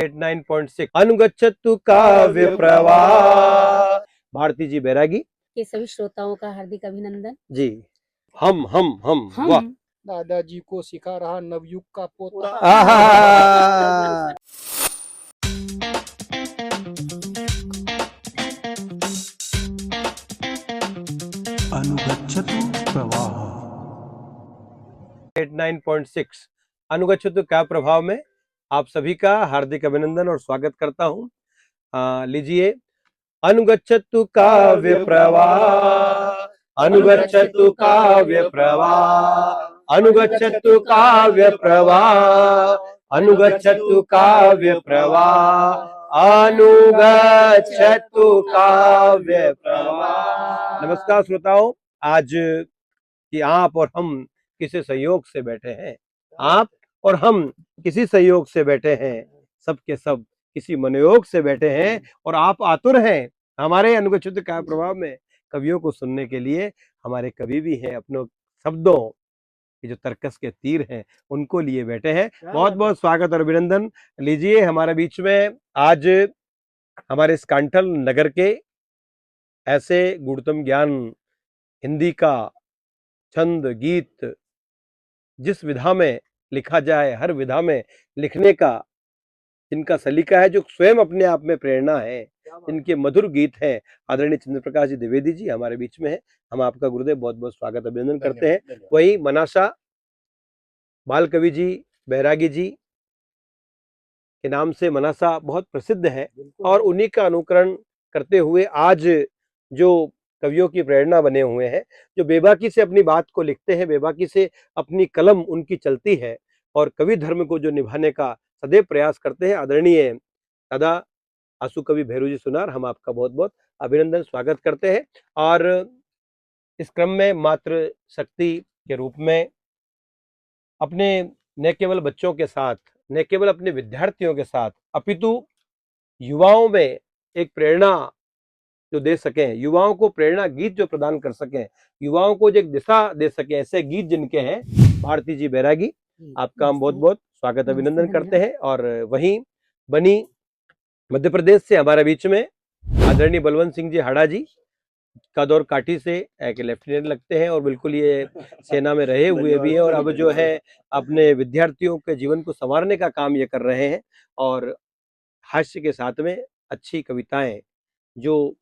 89.6 अनुगच्छतु काव्य प्रवाह। भारती जी बैरागी के सभी श्रोताओं का हार्दिक अभिनंदन। जी। हम वाह। दादाजी को सिखा रहा नवयुग का पोता। आहा। अनुगच्छतु प्रवाह। 89.6 अनुगच्छतु काव्य प्रभाव में आप सभी का हार्दिक अभिनंदन और स्वागत करता हूं। लीजिए, अनुगच्छतु काव्य प्रवाह, अनुगच्छतु काव्य प्रवाह, अनुगच्छतु काव्य प्रवाह, अनुगच्छतु काव्य प्रवाह, अनुगच्छतु काव्य प्रवाह। नमस्कार श्रोताओं, आज कि आप और हम किसी संयोग से बैठे हैं, आप और हम किसी संयोग से बैठे हैं, सब के सब किसी मनोयोग से बैठे हैं और आप आतुर हैं हमारे अनुगच्छतु काव्य प्रभाव में कवियों को सुनने के लिए। हमारे कवि भी हैं, अपनों शब्दों के जो तर्कस के तीर हैं उनको लिए बैठे हैं। बहुत बहुत स्वागत और अभिनंदन। लीजिए, हमारे बीच में आज हमारे इस कांठल नगर के ऐसे गुणतम ज्ञान हिंदी का छंद गीत जिस विधा में लिखा जाए, हर विधा में लिखने का जिनका सलीका है, जो स्वयं अपने आप में प्रेरणा है, जिनके मधुर गीत हैं, आदरणीय चंद्र प्रकाश जी द्विवेदी जी हमारे बीच में है। हम आपका गुरुदेव बहुत बहुत स्वागत अभिनंदन करते हैं। वही मनासा बाल कवि जी बैरागी जी के नाम से मनासा बहुत प्रसिद्ध है और उन्हीं का अनुकरण करते हुए आज जो कवियों की प्रेरणा बने हुए हैं, जो बेबाकी से अपनी बात को लिखते हैं, बेबाकी से अपनी कलम उनकी चलती है और कवि धर्म को जो निभाने का सदैव प्रयास करते हैं, आदरणीय दादा आंसू कवि भैरू जी सुनार, हम आपका बहुत बहुत अभिनंदन स्वागत करते हैं। और इस क्रम में मातृ शक्ति के रूप में अपने न केवल बच्चों के साथ, न केवल अपने विद्यार्थियों के साथ, अपितु युवाओं में एक प्रेरणा जो दे सकें, युवाओं को प्रेरणा गीत जो प्रदान कर सकें, युवाओं को जो एक दिशा दे सकें, ऐसे गीत जिनके हैं, भारती जी बैरागी, आपका हम बहुत बहुत स्वागत अभिनंदन करते हैं। और वहीं बनी मध्य प्रदेश से हमारे बीच में आदरणीय बलवंत सिंह जी हाड़ा जी, कद और काठी से एक लेफ्टिनेंट लगते हैं और बिल्कुल ये सेना में रहे हुए भी हैं और अब जो है अपने विद्यार्थियों के जीवन को संवारने का काम ये कर रहे हैं और हास्य के साथ में अच्छी कविताएं जो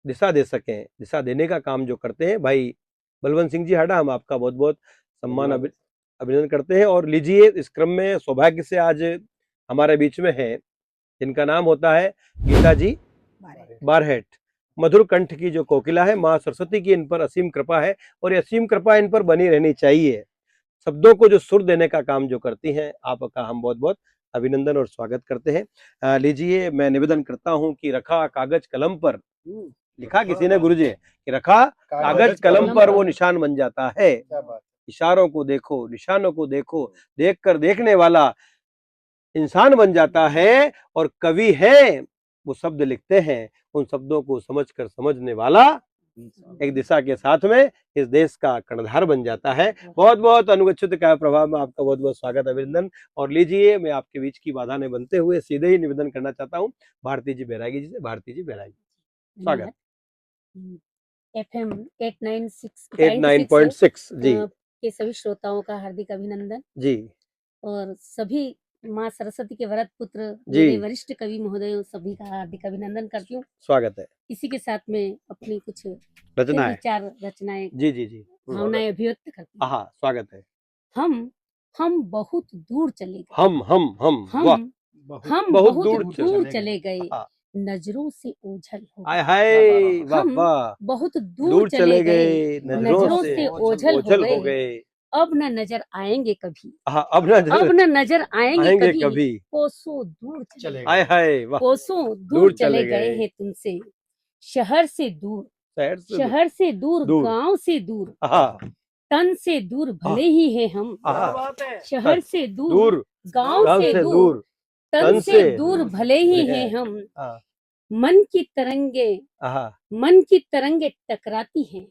दिशा दे सकें, दिशा देने का काम जो करते हैं भाई बलवंत सिंह जी हाड़ा, हम आपका बहुत बहुत सम्मान अभिनंदन करते हैं। और लीजिए, इस क्रम में सौभाग्य से आज हमारे बीच में है जिनका नाम होता है गीता जी बारहेट। मधुर कंठ की जो कोकिला है, माँ सरस्वती की इन पर असीम कृपा है और ये असीम कृपा इन पर बनी रहनी चाहिए। शब्दों को जो सुर देने का काम जो करती हैं, आपका हम बहुत बहुत अभिनंदन और स्वागत करते हैं। लीजिए, मैं निवेदन करता हूं कि रखा कागज कलम पर, लिखा किसी ने गुरुजी कि रखा कागज कलम पर वो निशान बन जाता है। इशारों को देखो, निशानों को देखो, देखकर देखने वाला इंसान बन जाता है और कवि है वो शब्द लिखते हैं, उन शब्दों को समझकर समझने वाला एक दिशा के साथ में इस देश का कर्णधार बन जाता है। बहुत बहुत अनुगच्छतु काव्य प्रभाव में आपका बहुत बहुत स्वागत अभिनंदन। और लीजिए, मैं आपके बीच की बाधा ने बनते हुए सीधे ही निवेदन करना चाहता हूँ भारती जी बैरागी जी से। भारती जी बैरागी, स्वागत। FM 89.6 जी के सभी श्रोताओं का हार्दिक अभिनंदन जी। और सभी माँ सरस्वती के वरद पुत्र जी। मेरे वरिष्ठ कवि महोदयों सभी का हार्दिक अभिनंदन करती हूँ। स्वागत है। इसी के साथ में अपनी कुछ रचनाएं, विचार रचनाएं, जी जी जी, भावनाएं अभिव्यक्त करती हूँ। हाँ, स्वागत है। हम बहुत दूर चले गए, हम बहुत दूर चले गए, नजरों से ओझल हो गए। हाय वाह वाह, बहुत दूर चले गए, नजरों से ओझल हो गए, अब न नजर आएंगे कभी, अब न नजर आएंगे कभी, कोसों दूर चले गए, हाय वाह, कोसों दूर चले गए हैं तुमसे, शहर से दूर, गांव से दूर, तन से दूर भले ही है हम, शहर से दूर, गांव से दूर, तन से दूर भले ही है हम, मन की तरंगे टकराती हैं,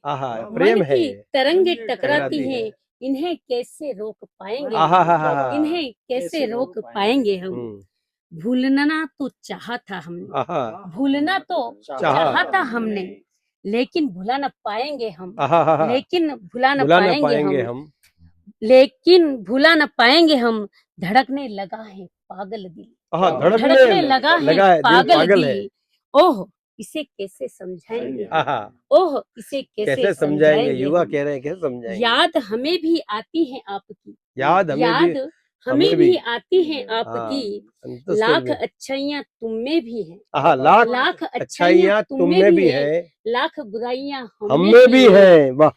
प्रेम है, तरंगे टकराती हैं, इन्हें कैसे रोक पाएंगे, इन्हें कैसे रोक पाएंगे हम, भूलना तो चाहा था हमने, आहा भूलना तो चाहा था हमने, लेकिन भुला न पाएंगे हम, आहा लेकिन भुला न भुला न पाएंगे पाएंगे हम, हम। लेकिन भुला न पाएंगे हम। धड़कने लगा है पागल दिल, आहा धड़कने लगा है है दिल पागल पागल है। दिल। ओह इसे कैसे समझाएंगे, आहा ओह इसे कैसे कैसे समझाएंगे, युवा हम। कह रहे हैं कैसे समझाएंगे। याद हमें भी आती है आपकी, याद याद हमें हमें भी भी आती है हाँ, आपकी। अंतस लाख में अच्छाइयाँ तुम में भी हैं, आहा लाख लाख अच्छाइयाँ अच्छाइयाँ तुम में भी है, लाख बुराइयां हम में भी है। वाह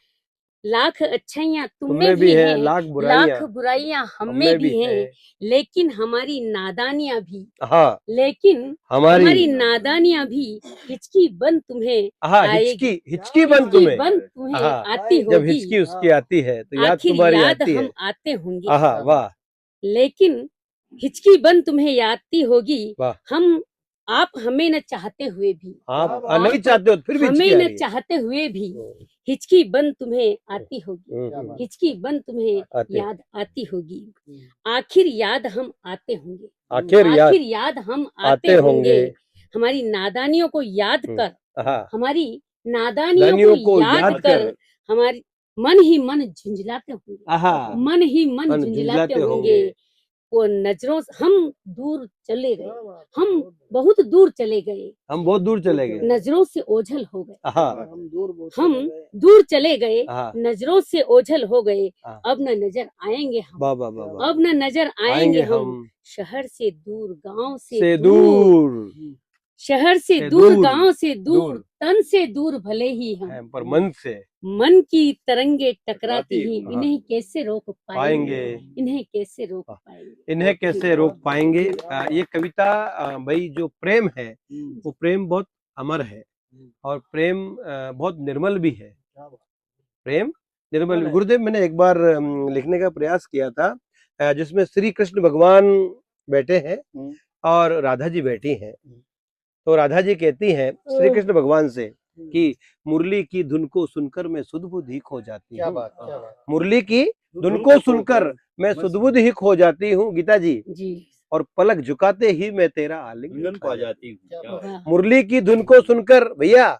लाख अच्छाइयां तुम तुम में में भी भी है, हैं, लाख लाख बुराइयां बुराइयां हम हम में में भी भी हैं। है। लेकिन हमारी नादानियां भी, हाँ लेकिन हमारी नादानियां भी हिचकी बन तुम्हें हाँ आएगी, हिचकी बन तुम्हें बन तुम्हें हाँ, आती जब होगी। हिचकी उसकी आती है तो याद आखिर तुम्हारी याद आती हम है। आते होंगे, आहा वाह लेकिन हिचकी बन तुम्हें यादती होगी। वाह। हम आप हमें न चाहते हुए भी, आप नहीं चाहते हो फिर भी हमें हिचकी आ न रही है। चाहते हुए भी हिचकी बन तुम्हें आती होगी, हिचकी बन तुम्हें आती। याद आती होगी। आखिर याद हम आते होंगे, आखिर याद हम आते होंगे। हमारी नादानियों को याद कर, आहा हमारी नादानियों को याद कर हमारी मन ही मन झुंझलाते होंगे, आहा मन ही मन मन झुंझलाते झुंझलाते होंगे। वो नजरों से हम दूर चले गए, हम बहुत दूर चले गए, हम बहुत दूर चले गए। नजरों से ओझल हो गए, आहा हम दूर चले गए, आहा नजरों से ओझल हो गए। हाँ। अब न नजर आएंगे हम, वाह वाह वाह वाह। अब न नजर आएंगे आएंगे हम। हम शहर से दूर, गांव से से दूर, दूर शहर से से दूर, दूर, गांव से दूर, दूर। तन से दूर भले ही हम, हैं, पर मन से मन की तरंगे टकराती ही हाँ। इन्हें कैसे रोक पाएंगे, पाएंगे। इन्हें कैसे रोक हाँ। पाएंगे। इन्हें कैसे रोक पाएंगे। ये कविता भाई जो प्रेम है वो प्रेम बहुत अमर है और प्रेम बहुत निर्मल भी है। प्रेम निर्मल भी। गुरुदेव मैंने एक बार लिखने का प्रयास किया था जिसमें श्री कृष्ण भगवान बैठे हैं और राधा जी बैठी हैं। तो राधा जी कहती हैं श्री कृष्ण भगवान से कि मुरली की धुन को सुनकर मैं सुध-बुध ही खो जाती हूँ। मुरली की धुन को सुनकर मैं सुध-बुध ही खो जाती हूँ गीता जी, और पलक झुकाते ही मैं तेरा आलिंगन पा जाती हूँ। मुरली की धुन को सुनकर भैया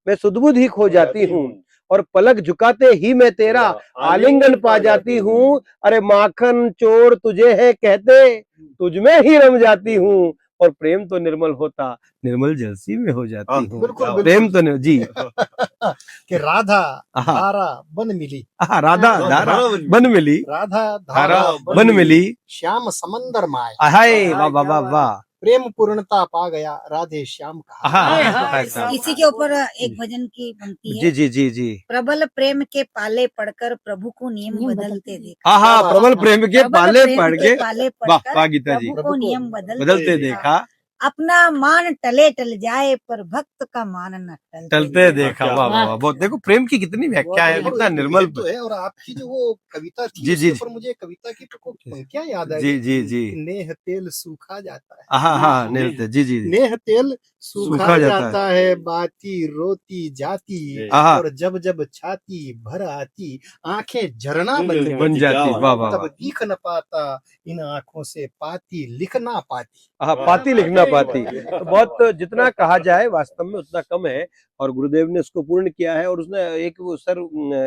मैं सुध-बुध ही खो जाती हूँ और पलक झुकाते ही मैं तेरा आलिंगन पा जाती हूँ। अरे माखन चोर तुझे है कहते तुझ में ही रम जाती हूँ, और प्रेम तो निर्मल होता निर्मल जलसी में हो जाती हूँ। प्रेम तो जी कि राधा धारा बन मिली, राधा धारा बन मिली, राधा धारा बन मिली, श्याम समंदर माय, हाय वाह वाह वाह वाह। प्रेम पूर्णता पा गया राधे श्याम का। इसी के ऊपर एक भजन की पंक्ति है। जी जी जी जी। प्रबल प्रेम के पाले पड़कर प्रभु को नियम बदलते देखा। हाँ हाँ, प्रबल प्रेम के पाले पड़ के पाले वाह पड़कर वाह गीता जी, प्रभु को नियम बदलते देखा, अपना मान टले टल जाए पर भक्त का मान न टलते देखा। वाह वाह वाह। बहुत देखो प्रेम की कितनी व्याख्या है, कितना निर्मल तो है। और आपकी जो वो कविता थी जी जी, पर मुझे कविता की पंक्तियां याद आई। जी जी जी। नेह तेल सूखा जाता है, हाँ हाँ नेह जी जी, नेह तेल सूखा जाता है, बाती रोती जाती, और जब जब छाती भर आती आंखें झरना बन जाती। वाह वाह। तब दिख न पाता इन आंखों से पाती लिख ना पाती। हाँ पाती लिखना पाती। तो बहुत जितना कहा जाए वास्तव में उतना कम है, और गुरुदेव ने उसको पूर्ण किया है। और उसने एक वो सर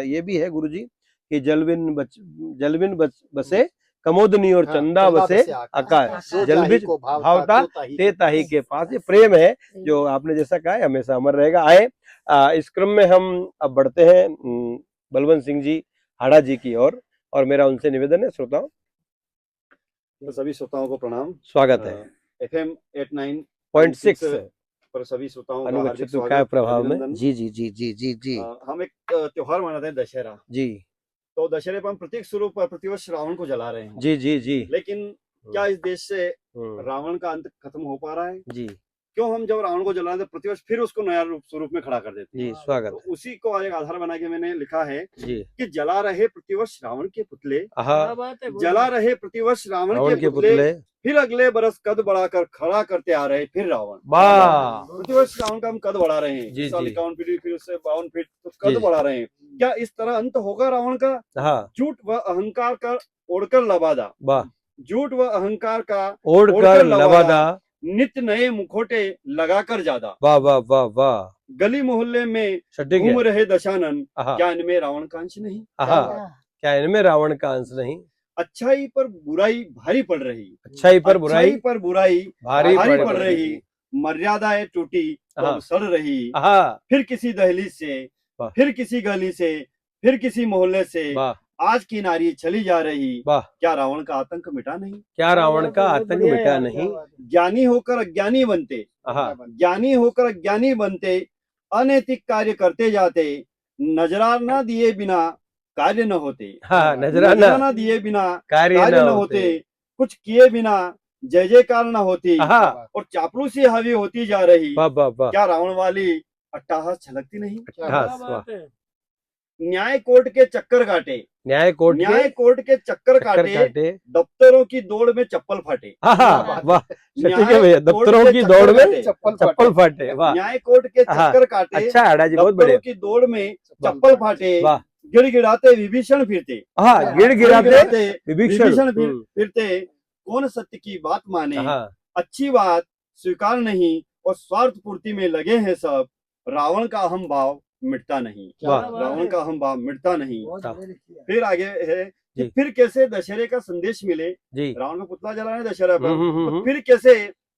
ये भी है गुरुजी कि जलविन बसे कमोदनी और चंदा बसे आकाश, जल बिच भावता ते ताही के पास। ये प्रेम है जो आपने जैसा कहा है हमेशा अमर रहेगा। आए इस क्रम में हम अब बढ़ते हैं बलवंत सिंह जी हाड़ा जी की ओर, और मेरा उनसे निवेदन है श्रोताओं, तो सभी श्रोताओं को प्रणाम, स्वागत है। FM 89.6 पर सभी श्रोताओं का हार्दिक स्वागत प्रभाव में। जी जी जी जी जी जी। हम एक त्योहार मनाते हैं दशहरा जी। तो दशहरे पर हम प्रतीक स्वरूप प्रतिवर्ष रावण को जला रहे हैं। जी जी जी। लेकिन क्या इस देश से रावण का अंत खत्म हो पा रहा है? जी। क्यों हम जब रावण को जला रहे हैं प्रतिवर्ष फिर उसको नया स्वरूप में खड़ा कर देते हैं? जी स्वागत। तो उसी को एक आधार बना के मैंने लिखा है जी कि जला रहे प्रतिवर्ष रावण के पुतले, जला रहे प्रतिवर्ष रावण के पुतले, फिर अगले बरस कद बढ़ाकर खड़ा करते आ रहे फिर रावण। प्रतिवर्ष रावण का हम कद बढ़ा रहे हैं, 51 फीट, फिर उससे 52 फीट, तो कद बढ़ा रहे हैं। क्या इस तरह अंत होगा रावण का? झूठ व अहंकार का ओढ़कर लबादा झूठ व अहंकार का ओढ़कर लवादा, नित्य नए मुखोटे लगाकर ज्यादा। वाह वाह वाह वाह। गली मोहल्ले में सटीक घूम है। रहे दशानन, आहा, क्या इनमें रावण का अंश नहीं? आहा, क्या इनमें रावण का अंश नहीं? अच्छाई पर बुराई भारी पड़ रही, अच्छाई पर बुराई भारी पड़ रही, मर्यादाएं टूटी तो अब सड़ रही। फिर किसी दहलीज से, फिर किसी गली से, फिर किसी मोहल्ले से आज की नारी चली जा रही, क्या रावण का आतंक मिटा नहीं? क्या रावण का आतंक मिटा नहीं? ज्ञानी होकर अज्ञानी बनते, ज्ञानी होकर अज्ञानी बनते, अनैतिक कार्य करते जाते, नजराना दिए बिना कार्य न होते। नजराना दिए बिना कार्य न होते, कुछ किए बिना जय जयकार न होती, और चापलूसी हावी होती जा रही, क्या रावण वाली अट्टहास छलकती नहीं? न्याय कोर्ट के चक्कर काटे, न्याय कोर्ट के चक्कर काटे, दफ्तरों की दौड़ में चप्पल फाटे। वाह, ठीक है भैया, दफ्तरों की दौड़ में चप्पल फाटे। न्याय कोर्ट के चक्कर काटे, अच्छा आड़ा जी, बहुत बढ़िया। दफ्तरों की दौड़ में चप्पल फाटे, गिड़गिड़ाते विभीषण फिरते, गिड़गिड़ाते विभीषण फिरते, कौन सत्य की बात माने, अच्छी बात स्वीकार नहीं, और स्वार्थ पूर्ति में लगे हैं सब, रावण का अहम भाव मिटता नहीं, रावण का अहम भाव मिटता नहीं। फिर आगे है कि फिर कैसे दशहरे का संदेश मिले, रावण का पुतला जला है दशहरा पर, तो फिर कैसे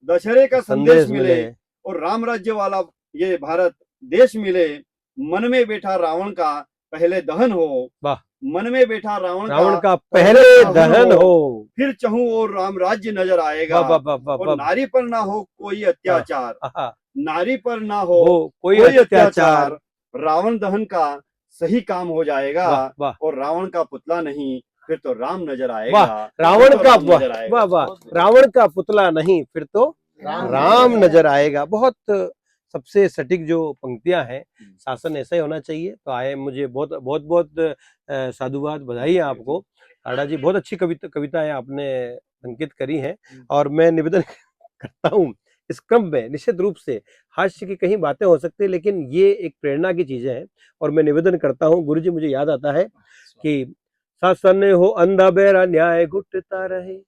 दशहरे का संदेश मिले, और राम राज्य वाला ये भारत देश मिले, मन में बैठा रावण का पहले दहन हो, मन में बैठा रावण का पहले दहन हो, फिर चहूं और राम राज्य नजर आएगा, और नारी पर ना हो कोई अत्याचार, नारी पर ना हो कोई अत्याचार, रावण दहन का सही काम हो जाएगा, और रावण का पुतला नहीं फिर तो राम नजर आएगा। रावण का वाह वाह, रावण का पुतला नहीं फिर तो राम नजर आएगा। बहुत सबसे सटीक जो पंक्तियां हैं, शासन ऐसा ही होना चाहिए। तो आए, मुझे बहुत बहुत बहुत साधुवाद, बधाई है आपको आड़ा जी, बहुत अच्छी कविताएं आपने अंकित करी हैं। और मैं निवेदन करता हूँ इस क्रम में, निश्चित रूप से हास्य की कहीं बातें हो सकती है, लेकिन ये एक प्रेरणा की चीजें हैं। और मैं निवेदन करता हूँ, गुरुजी मुझे याद आता है कि शासन हो अंधा बेरा न्याय घुटता रहे,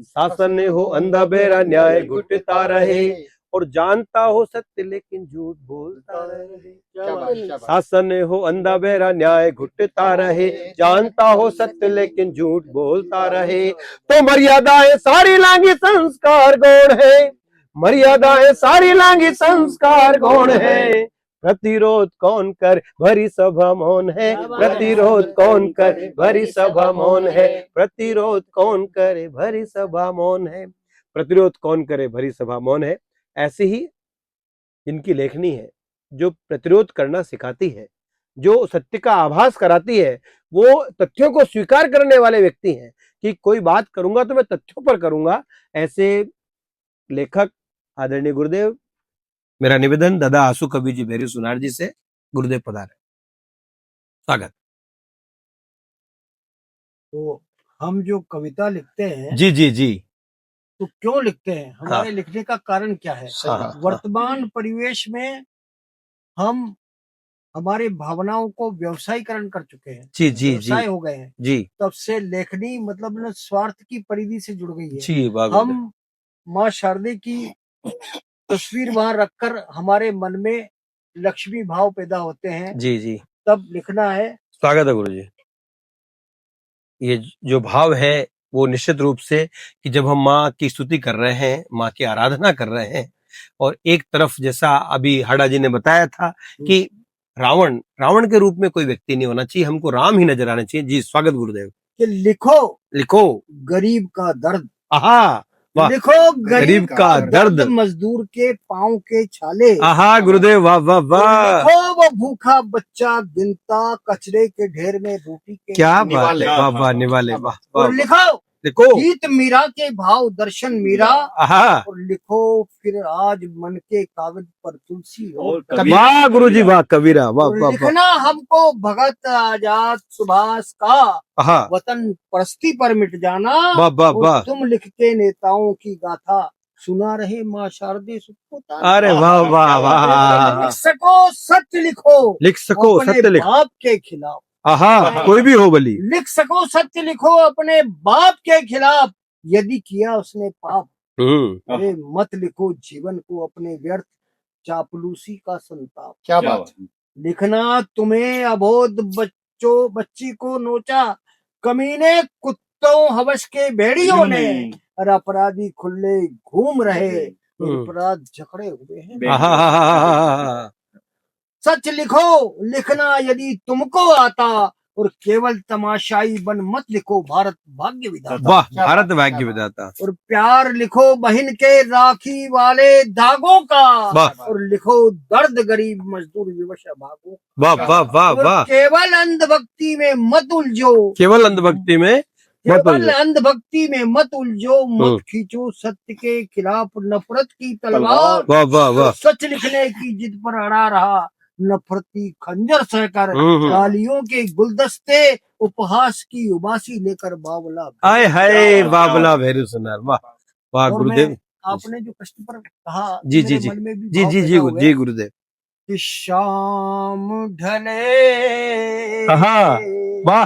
शासन हो अंधा बेरा न्याय घुटता रहे, और जानता हो सत्य लेकिन झूठ बोलता रहे। शासन हो अंधा बेरा न्याय घुटता रहे, जानता हो सत्य लेकिन झूठ बोलता रहे, तो मर्यादाएं सारी लांगी संस्कार गौण है, मर्यादाएं सारी लांगी संस्कार गौण है, प्रतिरोध कौन कर भरी सभा मौन है, प्रतिरोध कौन कर भरी सभा मौन है, प्रतिरोध कौन करे भरी सभा मौन है, प्रतिरोध कौन करे भरी सभा मौन है। ऐसी ही इनकी लेखनी है जो प्रतिरोध करना सिखाती है, जो सत्य का आभास कराती है, वो तथ्यों को स्वीकार करने वाले व्यक्ति हैं कि कोई बात करूंगा तो मैं तथ्यों पर करूंगा। ऐसे लेखक आदरणीय गुरुदेव, मेरा निवेदन दादा आंसू कवि जी भेरी सुनार जी से, गुरुदेव पधारे, स्वागत। तो हम जो कविता लिखते हैं, जी जी जी, तो क्यों लिखते हैं, हमारे लिखने का कारण क्या है? वर्तमान परिवेश में हम हमारे भावनाओं को व्यवसायीकरण कर चुके हैं, जी जी, व्यवसाय हो गए हैं जी, तब से लेखनी मतलब न स्वार्थ की परिधि से जुड़ गई है जी। हम माँ शारदे की तस्वीर वहां रखकर हमारे मन में लक्ष्मी भाव पैदा होते हैं, जी जी, तब लिखना है। स्वागत है गुरु जी। ये जो भाव है वो निश्चित रूप से कि जब हम माँ की स्तुति कर रहे हैं, माँ की आराधना कर रहे हैं, और एक तरफ जैसा अभी हाड़ा जी ने बताया था कि रावण के रूप में कोई व्यक्ति नहीं होना चाहिए, हमको राम ही नजर आना चाहिए। जी स्वागत गुरुदेव। कि लिखो गरीब का दर्द, लिखो गरीब का दर्द, मजदूर के पाँव के छाले, गुरुदेव, वाह वाह वाह। लिखो वो भूखा बच्चा गिनता कचरे के ढेर में रोटी के, क्या बात है, वाह वाह, निवाले, वाह। और लिखो गीत मीरा के भाव दर्शन मीरा, और लिखो फिर आज मन के कागज पर तुलसी और वाह गुरुजी, वाह कबीरा, वाह। लिखना हमको भगत आजाद सुभाष का वतन परस्ती पर मिट जाना, वाह। तुम लिख के नेताओं की गाथा सुना रहे माँ शारदे सुखोता। अरे वाह वाह वाह। लिख सको सत्य लिखो, लिख सको सत्य लिखो, बाप के खिलाफ आहा, कोई भी हो बली। लिख सको सत्य लिखो अपने बाप के खिलाफ, यदि किया उसने पाप। अरे मत लिखो जीवन को अपने व्यर्थ, चापलूसी का संताप। क्या बात। लिखना तुम्हें अबोध बच्ची को नोचा, कमीने कुत्तों हवस के भेड़ियों ने, और अपराधी खुले घूम रहे, अपराध जकड़े हुए हैं। सच लिखो लिखना यदि तुमको आता, और केवल तमाशाई बन मत लिखो भारत भाग्य विधाता। वाह, भारत भाग्य विधाता। और प्यार लिखो बहन के राखी वाले धागों का, और लिखो दर्द गरीब मजदूर विवश भागों। वाह वाह वाह वाह। केवल अंधभक्ति में मत उलझो, केवल अंधभक्ति में अंधभक्ति में मत उलझो, मत खींचो सत्य के खिलाफ नफरत की तलवार। वाह वाह वाह। सच लिखने की जिद पर अड़ा रहा, नफरती खंजर सहकर, गालियों के गुलदस्ते उपहास की उबासी लेकर बावला। आय हाय बावला भैरू सुनार। वाह वाह गुरुदेव। आपने जो कष्ट पर कहा, जी जी जी जी जी जी जी गुरुदेव। कि शाम ढले, वाह,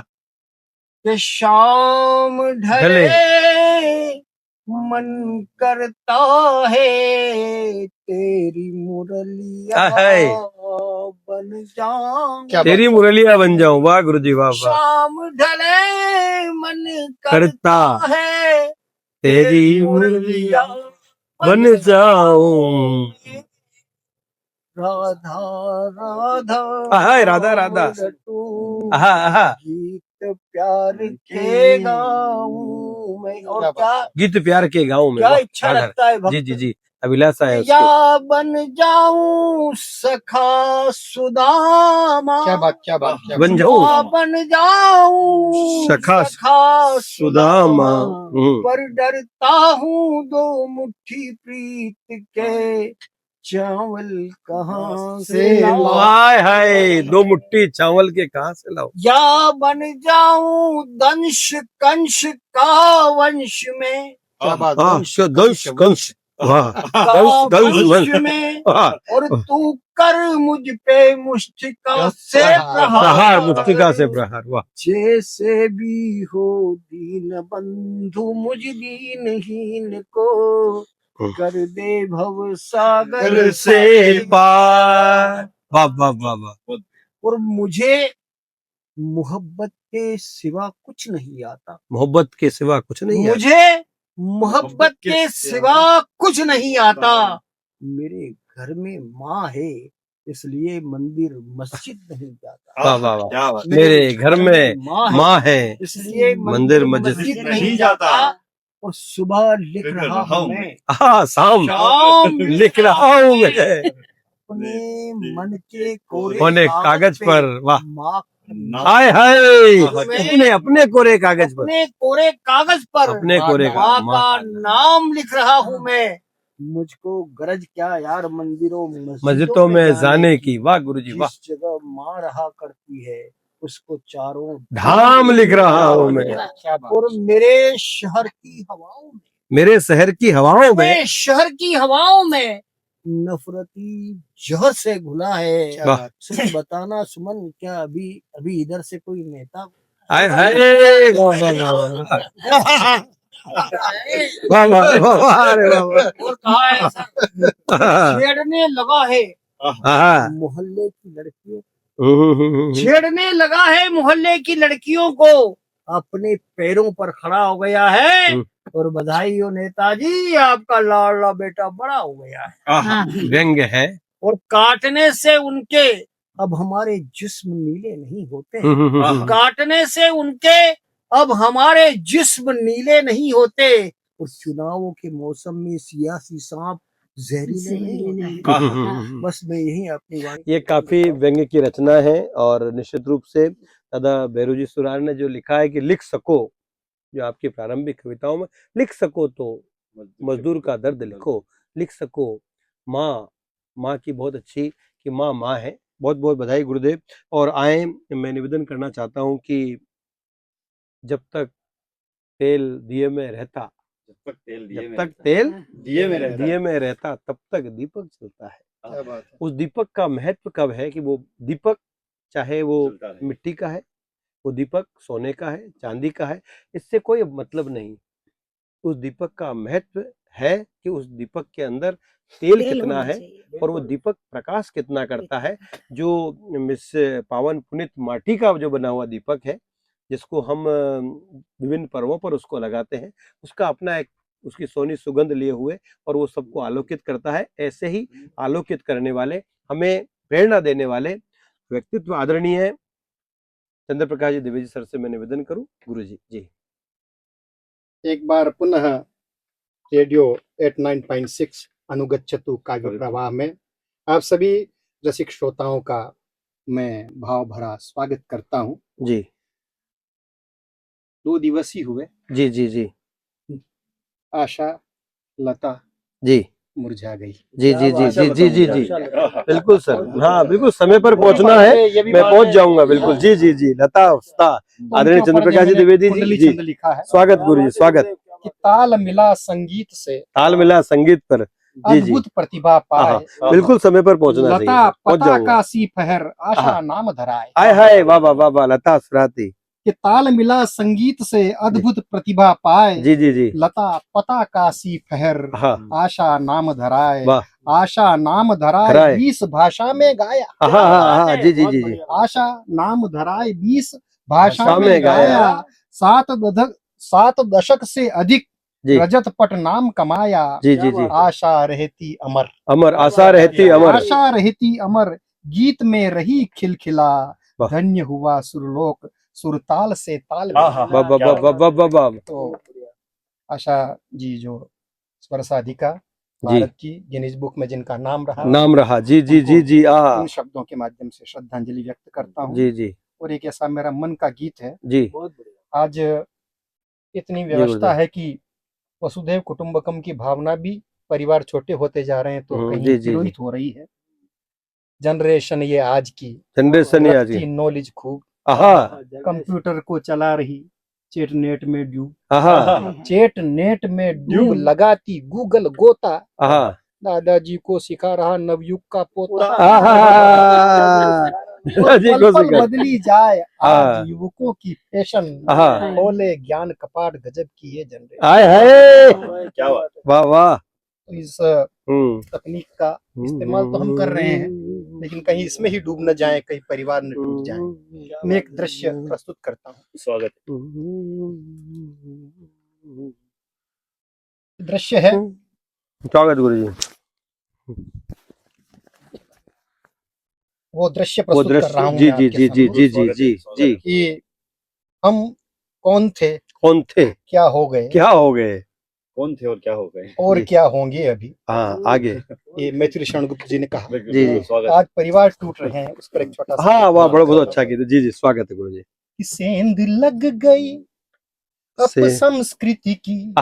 कि शाम ढले मन करता है तेरी मुरलिया बन जाऊं। तेरी मुरलिया बन जाऊं। वाह गुरुजी वाह वाह। शाम ढले मन करता है तेरी मुरलिया बन जाऊं। राधा राधा राधा राधा। गीत प्यार के गाऊं मैं। और क्या गीत प्यार के गाँव में, क्या इच्छा रखता है जी जी जी, अभिलाषा है या बन जाऊं सखा सुदामा। क्या बात बन जाऊं, बन जाऊं सखा सुदामा। पर डरता हूँ दो मुट्ठी प्रीत के चावल कहाँ से लाऊं। हाय हाय, दो मुट्ठी चावल के कहाँ से लाऊं। या बन जाऊं दंश कंश का वंश में। दंश कंश में, और तू कर मुझ पे मुष्टिका से प्रहार। मुष्टिका से प्रहार। वाह। जैसे भी हो दीन बंधु मुझ दीनहीन को, कर दे भव सागर से पार। वाह वाह वाह वाह। और मुझे मोहब्बत के सिवा कुछ नहीं आता। मोहब्बत के सिवा कुछ नहीं आता। मुझे मोहब्बत के सिवा कुछ नहीं आता। मेरे घर में माँ है इसलिए मंदिर मस्जिद नहीं जाता। वाह वाह वाह। मेरे घर में माँ है इसलिए मंदिर मस्जिद नहीं जाता। और सुबह लिख रहा हूँ मैं, शाम लिख रहा हूँ मैं अपने मन के कोरे कागज पर। वाह हाय हाय, अपने कोरे कागज पर, अपने कोरे कागज पर अपने कोरे माँ का नाम लिख रहा हूँ मैं। मुझको गरज क्या यार मंदिरों मस्जिदों में जाने की। वाह गुरुजी वाह। जिस जगह माँ रहा करती है उसको चारों धाम लिख रहा हूँ मैं। और मेरे शहर की हवाओं में, मेरे शहर की हवाओं में, शहर की हवाओं में नफरती जहर से घुला है। सच बताना सुमन, क्या अभी इधर से कोई नेता आए हाय छेड़ने लगा है मोहल्ले की लड़कियों, छेड़ने लगा है मोहल्ले की लड़कियों को, अपने पैरों पर खड़ा हो गया है। और बधाई हो नेताजी, आपका लाडला बेटा बड़ा हो गया है। व्यंग है। और काटने से उनके अब हमारे जिस्म नीले नहीं होते। काटने से उनके अब हमारे जिस्म नीले नहीं होते। और चुनावों के मौसम में सियासी सांप जहरीले नहीं। बस मैं यही अपनी वाणी। ये काफी व्यंग्य की रचना है और निश्चित रूप से दादा भैरूजी सुरार ने जो लिखा है कि लिख सको, जो आपकी प्रारंभिक कविताओं में, लिख सको तो मजदूर का दर्द लिखो, लिख सको माँ की बहुत अच्छी कि माँ है। बहुत बहुत बधाई गुरुदेव। और आए, मैं निवेदन करना चाहता हूँ कि जब तक तेल दिए में रहता, जब तक तेल दिए में रहता तब तक दीपक जलता है। उस दीपक का महत्व कब है कि वो दीपक चाहे वो मिट्टी का है, वो दीपक सोने का है, चांदी का है, इससे कोई मतलब नहीं। उस दीपक का महत्व है कि उस दीपक के अंदर तेल कितना है और वो दीपक प्रकाश कितना करता है। जो मिस पावन पुनित माटी का जो बना हुआ दीपक है, जिसको हम विभिन्न पर्वों पर उसको लगाते हैं, उसका अपना एक उसकी सोनी सुगंध लिए हुए और वो सबको आलोकित करता है। ऐसे ही आलोकित करने वाले, हमें प्रेरणा देने वाले व्यक्तित्व आदरणीय चंद्र प्रकाश जी द्विवेदी सर से मैं निवेदन करूं। गुरु जी। जी एक बार पुनः रेडियो 89.6 अनुगच्छतु काव्य प्रवाह में आप सभी रसिक श्रोताओं का मैं भाव भरा स्वागत करता हूं। जी 2 दिवस ही हुए। जी जी जी आशा लता जी मुरझा गई। जी जी जी जी जी जी जी बिल्कुल सर, हाँ बिल्कुल, समय पर पहुंचना है, मैं पहुंच जाऊंगा बिल्कुल। जी जी जी लता आदरणीय चंद्र प्रकाश जी द्विवेदी जी। जी लिखा है। स्वागत गुरु जी, स्वागत। कि ताल मिला संगीत से, ताल मिला संगीत पर, जी जी अद्भुत प्रतिभा पाए, बिल्कुल समय पर पहुंचना लता चाहिए, पहुंच पता जाऊंगा। का सी पहर आशा नाम धराए। आय हाय वाह वाह वाह वाह, लता सुराती। कि ताल मिला संगीत से अद्भुत प्रतिभा पाए, जी जी जी लता पता का सी फहर हाँ आशा नाम धराए। वाह, आशा नाम धराए धराए। 20 भाषा में गाया। हाँ हाँ हाँ जी जी जी जी आशा नाम धराए 20 भाषा भाषा में में गाया। गाया। 7 दशक से अधिक जी रजत पट नाम कमाया। जी जी जी आशा रहती अमर, अमर, आशा रहती अमर। आशा रहती अमर, गीत में रही खिलखिला। वाह। धन्य हुआ सुरलोक, सुरताल से ताल वाह वाह वाह वाह वाह वाह। तो आशा जी जो स्वर साधिका जी भारत की गिनीज बुक में जिनका नाम रहा, जी जी जी जी उन शब्दों के माध्यम से श्रद्धांजलि व्यक्त करता हूँ। जी जी और एक ऐसा मेरा मन का गीत है। जी आज इतनी व्यवस्था है कि वसुधैव कुटुंबकम की भावना भी परिवार छोटे होते जा रहे हैं तो कहीं तिरोहित हो रही है। जनरेशन ये आज की, जनरेशन ये आज की, नॉलेज खूब, कंप्यूटर को चला रही, चेट नेट में डूब, चेट नेट में डूब लगाती गूगल गोता। दादाजी को सिखा रहा नवयुग का पोता। पल पल बदली जाए आज युवकों की फैशन, खोले ज्ञान कपाट गजब की ये जनरेशन। क्या बात, वाह वाह। तो इस तकनीक का इस्तेमाल तो हम कर रहे हैं, लेकिन कहीं इसमें ही डूब न जाए, कहीं परिवार न टूट जाए। मैं एक दृश्य प्रस्तुत करता हूँ। स्वागत। दृश्य है, स्वागत गुरु जी। वो दृश्य प्रस्तुत कर रहा हूँ। जी जी जी जी जी जी जी जी कि हम कौन थे, क्या हो गए, कौन थे और क्या हो गए, और क्या होंगे अभी। हाँ आगे ये मैथिली शरण गुप्त जी ने कहा। जी जी आज परिवार टूट रहे हैं, उस पर एक छोटा सा। हाँ वाह, बहुत अच्छा गीत। जी जी स्वागत है गुरु जी। सेंध लग गई अब संस्कृति की,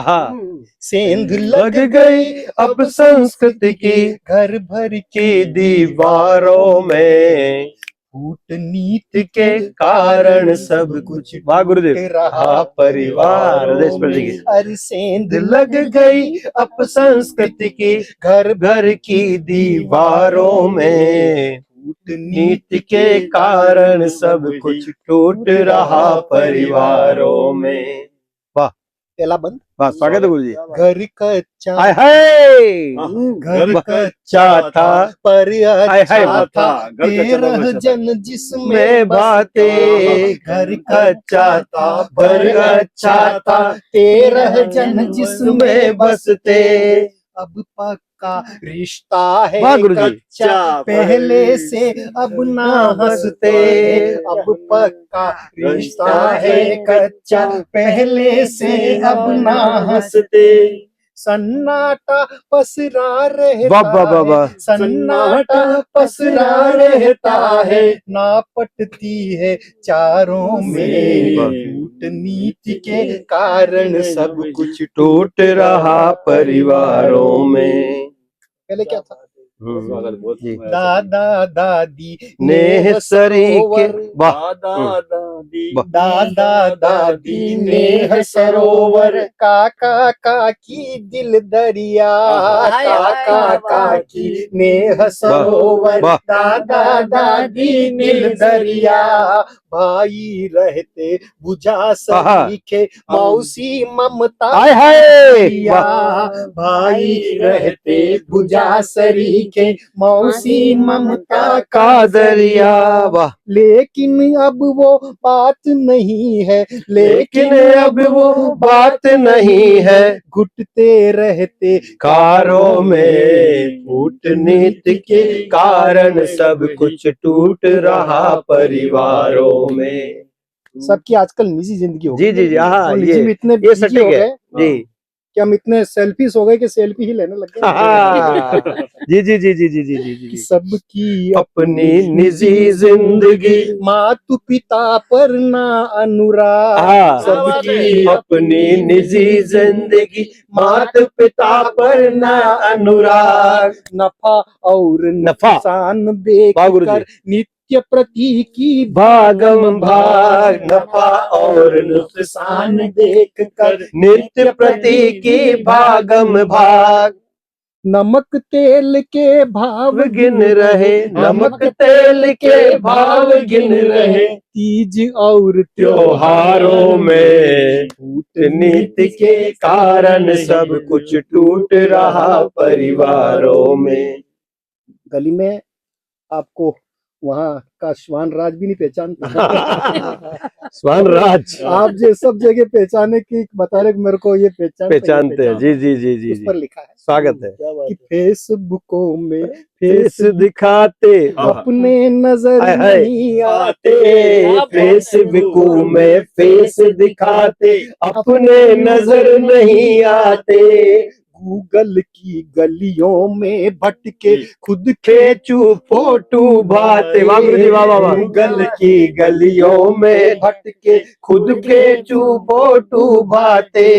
सेंध लग गई अब संस्कृति की, घर भर की दीवारों में कूटनीति के कारण सब कुछ गुरुदेव रहा परिवार। अरे सेंध लग गई अब संस्कृति की, घर भर की दीवारों में कूटनीति के कारण सब कुछ टूट रहा परिवारों में। वाह, पहला बंद। वाह, स्वागत है गुरु जी। घर कच्चा, घर कच्चा था पर अच्छा था, 13 जन जिसमें बातें। घर कच्चा था पर अच्छा था, 13 जन जिसमें बसते। अब पक्का रिश्ता है कच्चा, पहले से अब ना हंसते। अब पक्का रिश्ता है कच्चा, पहले से अब ना हंसते। सन्नाटा पसरा रहता है, सन्नाटा पसरा रहता है, ना पटती है चारों में। कूटनीति के कारण सब कुछ टूट रहा परिवारों में। पहले क्या था? दादा दादी नेह सरीके, दादा दादा दादी नेह सरोवर, काका काकी दिल दरिया, काका काकी नेह सरोवर, दादा दादी दिल दरिया, भाई रहते बुझा सरीखे, मौसी ममता दरिया, भाई रहते बुझा सरीखे, मौसी ममता का दरिया। लेकिन अब वो बात नहीं है, लेकिन अब वो बात नहीं है, घुटते रहते कारों में, कूटनीति के कारण सब कुछ टूट रहा परिवारों में। सबकी आजकल निजी जिंदगी हो गई। जी जी जी, हाँ, निजी में इतने ये बिजी हो गए जी कि हम इतने सेल्फीज हो गए कि सेल्फी ही लेने लग गए। जी जी जी जी जी जी जी जी, सबकी अपनी निजी जिंदगी, मातु पिता पर ना अनुराग, सबकी अपनी निजी जिंदगी, माता पिता पर ना अनुराग, नफा और नुकसान देखकर नित्य प्रति की भागम भाग, नफा और नुकसान देखकर नित्य प्रति की भागम भाग। नमक तेल के भाव गिन रहे, नमक तेल के भाव गिन रहे, तीज और त्योहारों में, कूटनीति के कारण सब कुछ टूट रहा परिवारों में। गली में आपको वहाँ का श्वान राज भी नहीं पहचानता। स्वान राज आप जो सब जगह पहचाने की बता रहे मेरे को, ये पहचानते हैं। जी जी जी जी, उस पर लिखा है, स्वागत है कि फेसबुकों में फेस दिखाते अपने नजर नहीं आते, फेसबुक में फेस दिखाते अपने नजर नहीं आते, गूगल की गलियों में भटके खुद खेचू फोटो भाते, गूगल की गलियों में भटके खुद खेचू फोटो भाते,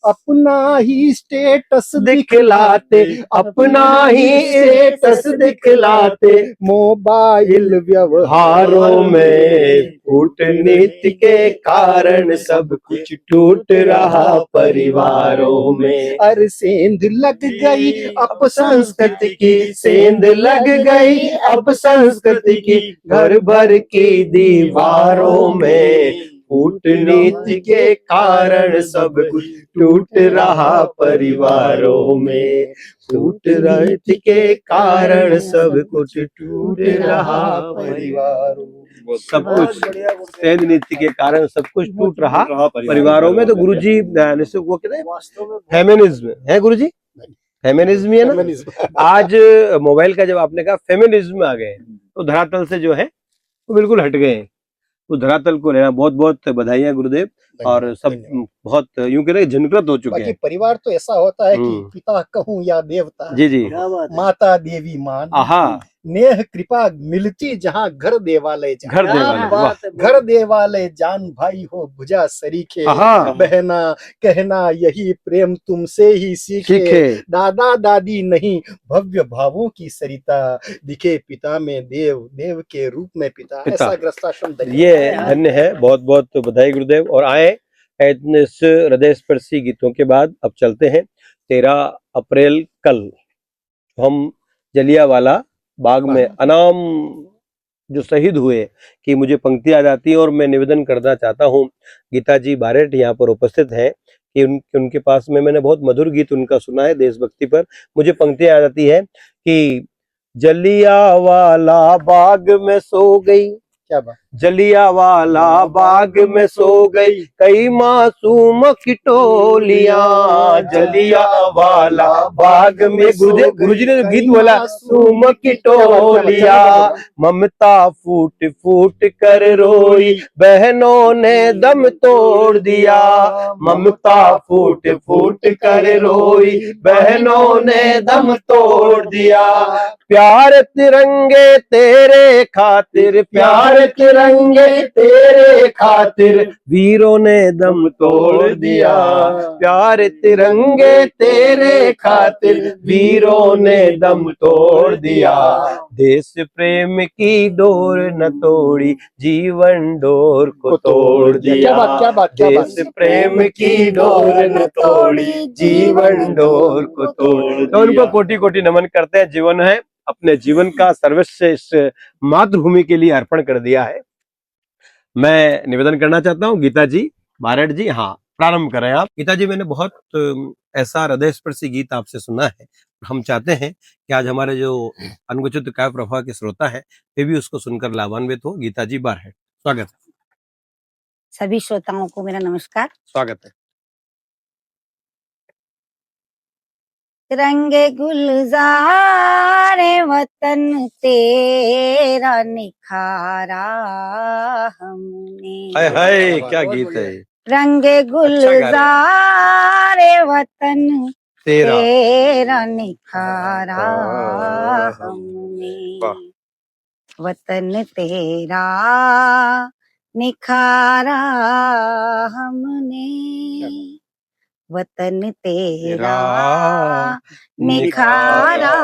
अपना ही स्टेटस दिखलाते, अपना ही स्टेटस दिखलाते, मोबाइल व्यवहारों में, कूटनीति के कारण सब कुछ टूट रहा परिवारों में। अरे सेंध लग गई अब संस्कृति की, सेंध लग गई अब संस्कृति की, घर भर की दीवारों में, कूटनीति के कारण सब कुछ टूट रहा परिवारों में, कूटनीति के कारण सब कुछ टूट रहा परिवारों में। सब कुछ सेंध नीति के कारण सब कुछ टूट रहा परिवारों में। तो गुरुजी वो कहते हैं फेमिनिज्म है, गुरुजी फेमिनिज्म है ना। आज मोबाइल का जब आपने कहा फेमिनिज्म आ गए, तो धरातल से जो है वो बिल्कुल हट गए हैं। तो धरातल को लेना बहुत बहुत बधाइयां गुरुदेव, और सब बहुत यूं कह रहे जनकृत हो चुके हैं। परिवार तो ऐसा होता है कि पिता कहूँ या देवता, जी जी, माता देवी मान, आहा, नेह कृपा मिलती जहाँ घर देवालय जान, घर देवालय, घर देवालय जान, भाई हो भुजा सरीखे, बहना कहना यही प्रेम तुमसे ही सीखे, दादा दादी नहीं भव्य भावों की सरिता, दिखे पिता में देव, देव के रूप में पिता, ऐसा ग्रस्ताश्रम ये धन्य है। बहुत बहुत बधाई गुरुदेव। और आए इस हृदय स्पर्शी गीतों के बाद अब चलते हैं 13 अप्रैल कल हम जलियांवाला बाग में अनाम जो शहीद हुए कि मुझे पंक्ति आ जाती है, और मैं निवेदन करना चाहता हूँ, गीता जी बारेट यहाँ पर उपस्थित हैं कि उनके पास में मैंने बहुत मधुर गीत उनका सुना है देशभक्ति पर। मुझे पंक्ति आ जाती है कि जलियांवाला बाग में सो गई, क्या बात, जलियांवाला बाग में सो गई कई मासूम की टोलियां, जलियांवाला बाग में, गुरुजी ने जो गीत बोला, मासूम की टोलियां, ममता फूट फूट कर रोई, बहनों ने दम तोड़ दिया, ममता फूट फूट कर रोई, बहनों ने दम तोड़ दिया, प्यार तिरंगे तेरे खातिर, प्यार तिरंगे तिरंगे तेरे खातिर वीरों ने दम तोड़ दिया, प्यारे तिरंगे तेरे खातिर वीरों ने दम तोड़ दिया। देश प्रेम की डोर न तोड़ी, जीवन डोर को तोड़ दिया। क्या बात देश प्रेम की डोर न तोड़ी, जीवन डोर को तोड़। तो उनको कोटि कोटि नमन करते हैं। जीवन है, अपने जीवन का सर्वस्व इस मातृभूमि के लिए अर्पण कर दिया है। मैं निवेदन करना चाहता हूँ गीता जी, बारट जी, हाँ प्रारंभ करें आप। गीता जी, मैंने बहुत ऐसा हृदय स्पर्शी गीत आपसे सुना है। हम चाहते हैं कि आज हमारे जो अनुगचित काव्य प्रवाह के श्रोता है वे भी उसको सुनकर लाभान्वित हो। गीता जी, बारट, स्वागत है। सभी श्रोताओं को मेरा नमस्कार। स्वागत है। रंगे गुलजारे वतन तेरा निखारा हमने। हाय हाय, क्या गीत है। रंगे गुलजारे वतन तेरा निखारा हमने। वतन तेरा निखारा हमने, वतन तेरा निखारा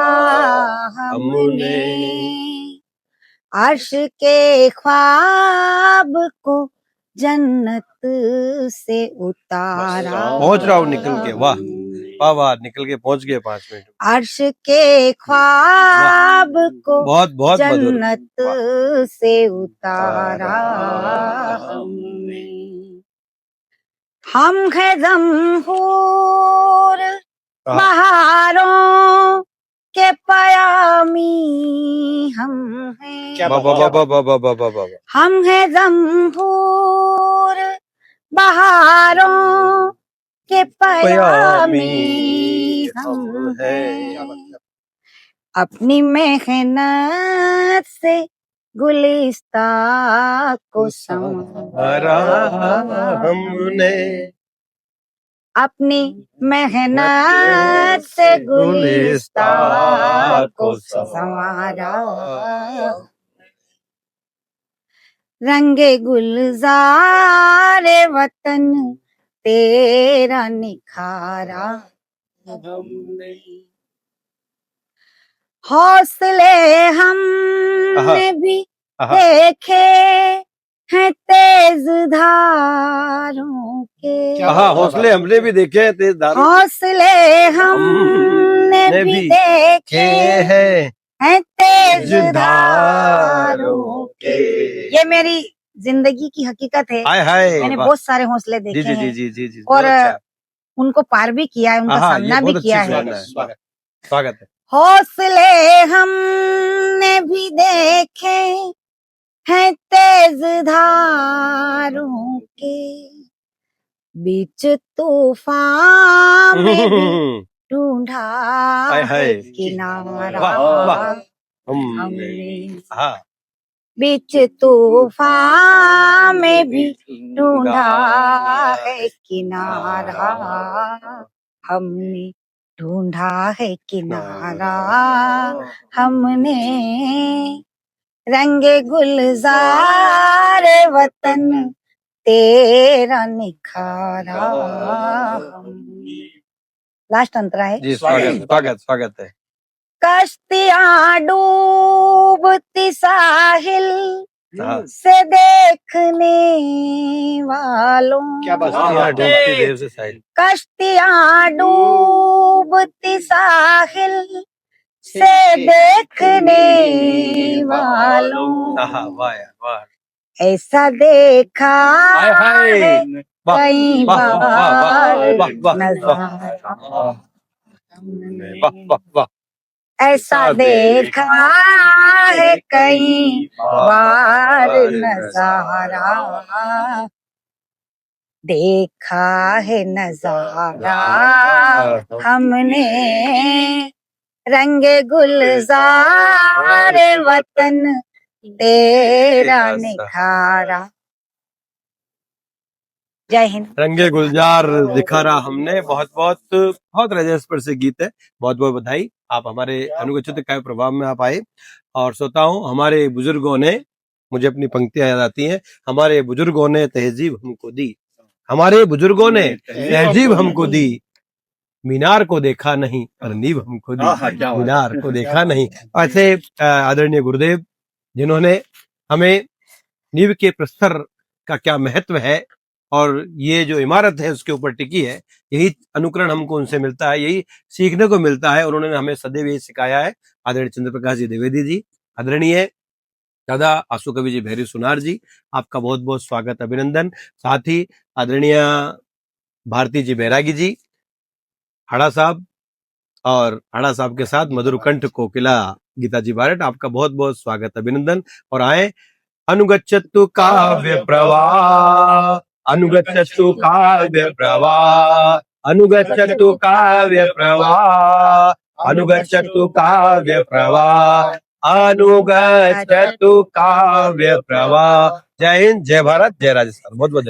हमने। अर्श के ख्वाब को जन्नत से उतारा। पहुंच रहा हूँ निकल के, वाह वाह वाह, निकल के पहुंच गए 5 मिनट। अर्श के ख्वाब को बहुत बहुत जन्नत से उतारा हमने। हम है जमहूर बहारों के पयामी, हम हैं। हम है जमहूर बहारों के पयामी, हम हैं। अपनी मेहनत से गुलिस्ता को संवारा हमने, अपनी मेहनत से गुलिस्ता को संवारा। रंगे गुलजारे वतन तेरा निखारा हमने। हौसले हमने भी देखे हैं तेज धारों के। हौसले हमने भी देखे हैं तेज धारों। हौसले हमने भी देखे हैं तेज धारों के। ये मेरी जिंदगी की हकीकत है। मैंने बहुत सारे हौसले देखे हैं और उनको पार भी किया है, उनका सामना भी किया है। स्वागत है। हौसले हमने भी देखे हैं तेज धारों के, बीच तूफान में भी ढूंढा है किनारा हमने। बीच तूफान में भी ढूंढा है किनारा हमने। ढूंढा है किनारा हमने। रंगे गुलजारे वतन तेरा निखारा हमने। लास्ट अंतरा है जी। स्वागत है। कश्तियां डूबती साहिल से देखने वालों। क्या बात है। कश्तियां डूबती साहिल से देखने वालों। ऐसा देखा है कई बार नज़ारा। ऐसा देखा है कई बार नज़ारा। देखा है नज़ारा हमने। रंगे गुलजारे वतन तेरा निखारा। जय हिंद। रंगे गुलजार दिखारा हमने। बहुत हृदय स्पर्शी गीत है। बहुत बहुत बधाई। आप हमारे अनुगचित काव्य प्रभाव में आप आए और श्रोताओं, हमारे बुजुर्गों ने मुझे अपनी पंक्तियां याद आती हैं। हमारे बुजुर्गों ने तहजीब हमको दी, हमारे बुजुर्गों ने तहजीब हमको दी, मीनार को देखा नहीं पर नींव हमको दी, मीनार को देखा नहीं। ऐसे आदरणीय गुरुदेव जिन्होंने हमें नींव के प्रस्तर का क्या महत्व है और ये जो इमारत है उसके ऊपर टिकी है, यही अनुकरण हमको उनसे मिलता है, यही सीखने को मिलता है और उन्होंने हमें सदैव यही सिखाया है। आदरणीय चंद्र प्रकाश जी द्विवेदी जी, आदरणीय दादा आंसू कवि जी भैरी सुनार जी, आपका बहुत बहुत स्वागत, अभिनंदन। साथ ही आदरणीय भारती जी बैरागी जी, हाड़ा साहब और हाड़ा साहब के साथ मधुर कंठ कोकिला गीता जी बारट, आपका बहुत बहुत स्वागत, अभिनंदन। और आए अनुगच्छतु काव्य प्रवाह, अनुगच्छतु काव्य प्रवाह, अनुगच्छतु काव्य प्रवाह, अनुगच्छतु काव्य प्रवाह, अनुगच्छतु काव्य प्रवाह। जय हिंद, जय भारत, जय राजस्थान। बहुत बहुत